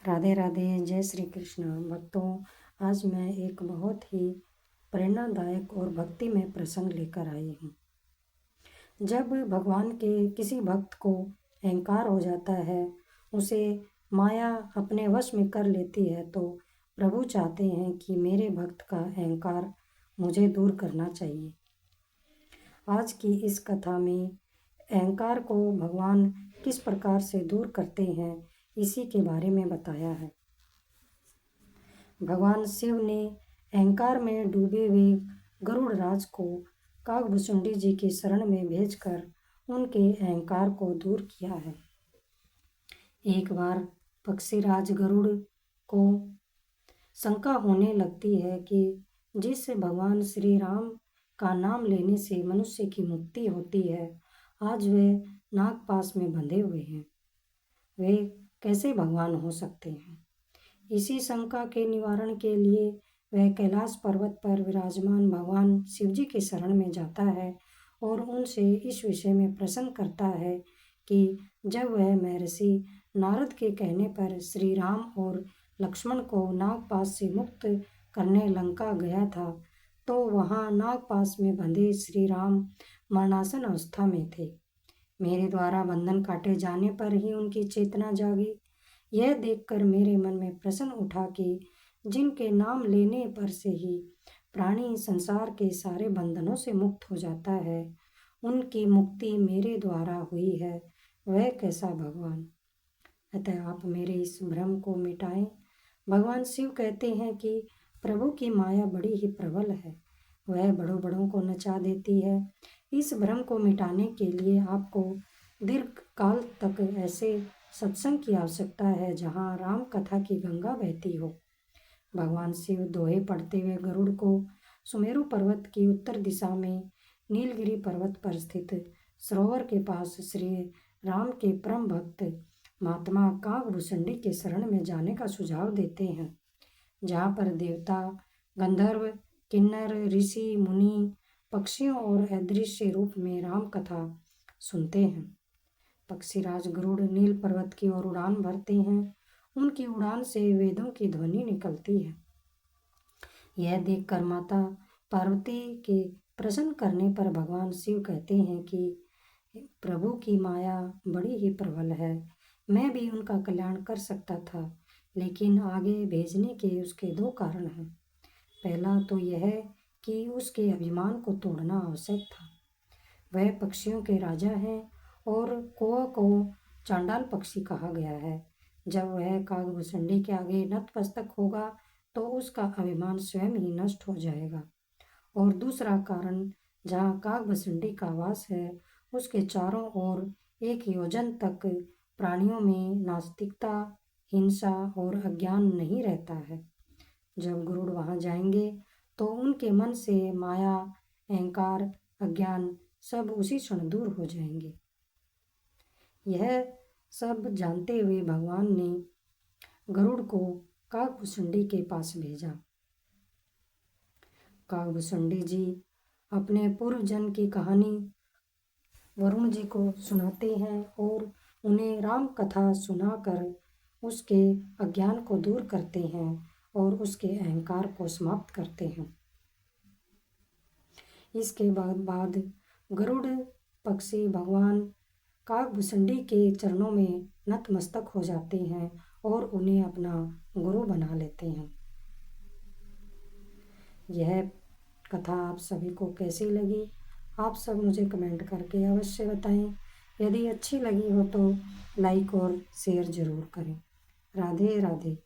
राधे राधे, जय श्री कृष्ण। भक्तों, आज मैं एक बहुत ही प्रेरणादायक और भक्तिमय प्रसंग लेकर आई हूँ। जब भगवान के किसी भक्त को अहंकार हो जाता है, उसे माया अपने वश में कर लेती है, तो प्रभु चाहते हैं कि मेरे भक्त का अहंकार मुझे दूर करना चाहिए। आज की इस कथा में अहंकार को भगवान किस प्रकार से दूर करते हैं, इसी के बारे में बताया है। भगवान शिव ने अहंकार में डूबे हुए गरुड़ राज को काकभुसुंडी जी की शरण में भेजकर उनके अहंकार को दूर किया है। एक बार पक्षीराज गरुड़ को शंका होने लगती है कि जिस भगवान श्री राम का नाम लेने से मनुष्य की मुक्ति होती है, आज वे नागपाश में बंधे हुए हैं। वे कैसे भगवान हो सकते हैं? इसी शंका के निवारण के लिए वह कैलाश पर्वत पर विराजमान भगवान शिव जी के शरण में जाता है और उनसे इस विषय में प्रश्न करता है कि जब वह महर्षि नारद के कहने पर श्री राम और लक्ष्मण को नागपाश से मुक्त करने लंका गया था, तो वहाँ नागपाश में बंधे श्री राम मरणासन अवस्था में थे। मेरे द्वारा बंधन काटे जाने पर ही उनकी चेतना जागी। यह देखकर मेरे मन में प्रश्न उठा कि जिनके नाम लेने पर से ही प्राणी संसार के सारे बंधनों से मुक्त हो जाता है, उनकी मुक्ति मेरे द्वारा हुई है, वह कैसा भगवान? अतः आप मेरे इस भ्रम को मिटाएं। भगवान शिव कहते हैं कि प्रभु की माया बड़ी ही प्रबल है, वह बड़ों बड़ों को नचा देती है। इस भ्रम को मिटाने के लिए आपको दीर्घ काल तक ऐसे सत्संग की आवश्यकता है जहाँ राम कथा की गंगा बहती हो। भगवान शिव दोहे पढ़ते हुए गरुड़ को सुमेरु पर्वत की उत्तर दिशा में नीलगिरी पर्वत पर स्थित सरोवर के पास श्री राम के परम भक्त महात्मा काकभुसुंडी के शरण में जाने का सुझाव देते हैं, जहाँ पर देवता, गंधर्व, किन्नर, ऋषि, मुनि, पक्षियों और अदृश्य रूप में राम कथा सुनते हैं। पक्षीराज गरुड़ नील पर्वत की ओर उड़ान भरते हैं। उनकी उड़ान से वेदों की ध्वनि निकलती है। यह देखकर माता पार्वती के प्रसन्न करने पर भगवान शिव कहते हैं कि प्रभु की माया बड़ी ही प्रबल है, मैं भी उनका कल्याण कर सकता था, लेकिन आगे भेजने के उसके दो कारण हैं। पहला तो यह कि उसके अभिमान को तोड़ना आवश्यक था। वह पक्षियों के राजा हैं और कौआ को चांडाल पक्षी कहा गया है। जब वह काकभुसुंडी के आगे नतमस्तक होगा तो उसका अभिमान स्वयं ही नष्ट हो जाएगा। और दूसरा कारण, जहाँ काकभुसुंडी का वास है, उसके चारों ओर 1 योजन तक प्राणियों में नास्तिकता, हिंसा और अज्ञान नहीं रहता है। जब गरुड़ वहाँ जाएंगे तो उनके मन से माया, अहंकार, अज्ञान सब उसी क्षण दूर हो जाएंगे। यह सब जानते हुए भगवान ने गरुड़ को काकभुसुंडी के पास भेजा। काकभुसुंडी जी अपने पूर्व जन्म की कहानी वरुण जी को सुनाते हैं और उन्हें राम कथा सुनाकर उसके अज्ञान को दूर करते हैं और उसके अहंकार को समाप्त करते हैं। इसके बाद गरुड़ पक्षी भगवान काकभुसुंडी के चरणों में नतमस्तक हो जाते हैं और उन्हें अपना गुरु बना लेते हैं। यह कथा आप सभी को कैसी लगी, आप सब मुझे कमेंट करके अवश्य बताएं। यदि अच्छी लगी हो तो लाइक और शेयर जरूर करें। राधे राधे।